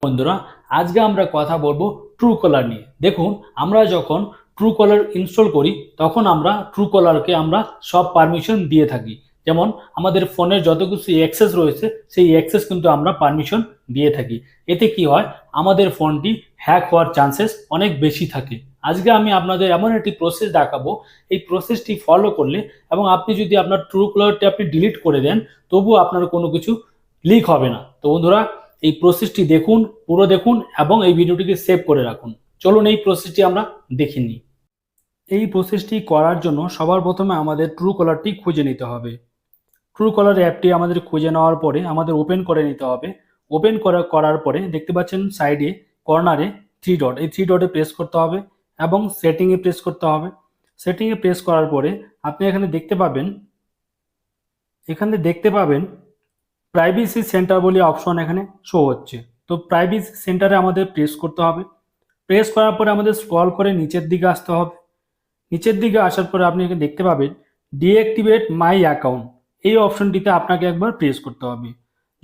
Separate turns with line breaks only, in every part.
বন্ধুরা, আজকে আমরা কথা বলবো ট্রুকলার নিয়ে। দেখুন, আমরা যখন ট্রুকলার ইনস্টল করি তখন আমরা ট্রুকলারকে আমরা সব পারমিশন দিয়ে থাকি। যেমন আমাদের ফোনের যত কিছু অ্যাক্সেস রয়েছে সেই অ্যাক্সেস কিন্তু আমরা পারমিশন দিয়ে থাকি। এতে কি হয়, আমাদের ফোনটি হ্যাক হওয়ার চান্সেস অনেক বেশি থাকে। আজকে আমি আপনাদের এমন একটি প্রসেস দেখাবো, এই প্রসেসটি ফলো করলে এবং আপনি যদি আপনার ট্রুকলারটি আপনি ডিলিট করে দেন তবুও আপনার কোনো কিছু লিক হবে না। তো বন্ধুরা, এই প্রসেসটি দেখুন, পুরো দেখুন এবং এই ভিডিওটিকে সেভ করে রাখুন। চলুন এই প্রসেসটি আমরা দেখে নিই। এই প্রসেসটি করার জন্য সবার প্রথমে আমাদের ট্রুকলারটি খুঁজে নিতে হবে। ট্রুকলার অ্যাপটি আমাদের খুঁজে নেওয়ার পরে আমাদের ওপেন করে নিতে হবে। ওপেন করার পরে দেখতে পাচ্ছেন সাইডে কর্নারে থ্রি ডট, এই থ্রি ডটে প্রেস করতে হবে এবং সেটিংয়ে প্রেস করতে হবে। সেটিংয়ে প্রেস করার পরে আপনি এখানে দেখতে পাবেন প্রাইভেসি সেন্টার বলে অপশন এখানে শো হচ্ছে। তো প্রাইভেসি সেন্টারে আমাদের প্রেস করতে হবে। প্রেস করার পরে আমাদের স্ক্রল করে নিচের দিকে আসতে হবে। নিচের দিকে আসার পরে আপনি এখানে দেখতে পাবেন ডিঅ্যাক্টিভেট মাই অ্যাকাউন্ট, এই অপশনটিতে আপনাকে একবার প্রেস করতে হবে।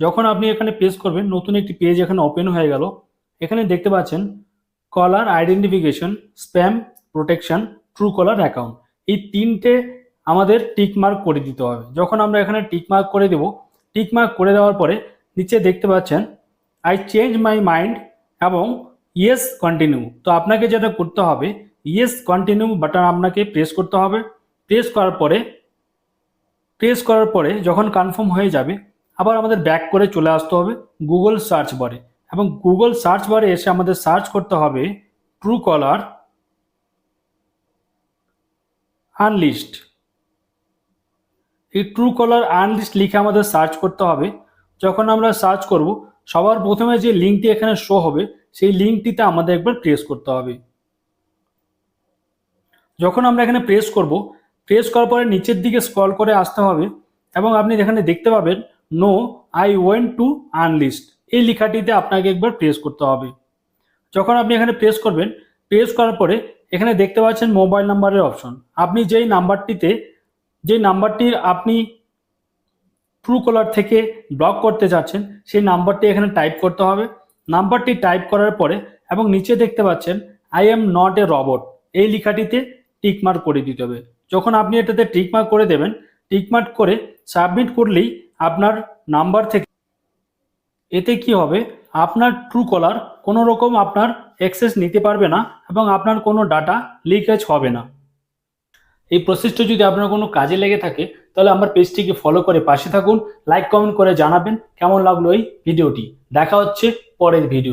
যখন আপনি এখানে প্রেস করবেন নতুন একটি পেজ এখানে ওপেন হয়ে গেল। এখানে দেখতে পাচ্ছেন caller identification, spam protection, Truecaller account, এই তিনটে আমাদের টিক মার্ক করে দিতে হবে। যখন আমরা এখানে টিক মার্ক করে দেব, টিক মার্ক করে দেওয়ার পরে নিচে দেখতে পাচ্ছেন আই চেঞ্জ মাই মাইন্ড এবং ইয়েস কন্টিনিউ। তো আপনাকে যেটা করতে হবে, ইয়েস কন্টিনিউ বাটন আপনাকে প্রেস করতে হবে। প্রেস করার পরে যখন কনফার্ম হয়ে যাবে আবার আমাদের ব্যাক করে চলে আসতে হবে গুগল সার্চ বারে, এবং গুগল সার্চ বারে এসে আমাদের সার্চ করতে হবে ট্রু কলার আনলিস্ট। এই ট্রু কলার আনলিস্ট লিখে আমাদের সার্চ করতে হবে। যখন আমরা সার্চ করব সবার প্রথমে যে লিঙ্কটি এখানে শো হবে সেই লিঙ্কটিতে আমাদের একবার প্রেস করতে হবে। যখন আমরা এখানে প্রেস করব, প্রেস করার পরে নিচের দিকে স্ক্রল করে আসতে হবে এবং আপনি এখানে দেখতে পাবেন no I went to unlist, এই লেখাটিতে আপনাকে একবার প্রেস করতে হবে। যখন আপনি এখানে প্রেস করবেন, প্রেস করার পরে এখানে দেখতে পাচ্ছেন মোবাইল নাম্বারের অপশন। আপনি যেই নাম্বারটির আপনি ট্রুকলার থেকে ব্লক করতে চাচ্ছেন সেই নাম্বারটি এখানে টাইপ করতে হবে। নাম্বারটি টাইপ করার পরে এবং নিচে দেখতে পাচ্ছেন I am not a robot, এই লেখাটিতে টিকমার্ক করে দিতে হবে। যখন আপনি এটাতে টিকমার্ক করে দেবেন, টিকমার্ক করে সাবমিট করলেই আপনার নাম্বার থেকে, এতে কি হবে, আপনার ট্রুকলার কোনো রকম আপনার অ্যাক্সেস নিতে পারবে না এবং আপনার কোনো ডাটা লিকেজ হবে না। এই প্রসেসটা যদি আপনার কোনো কাজে লেগে থাকে তাহলে আমার পেজটিকে ফলো করে পাশে থাকুন, লাইক কমেন্ট করে জানাবেন কেমন লাগলো এই ভিডিওটি। দেখা হচ্ছে পরের ভিডিও।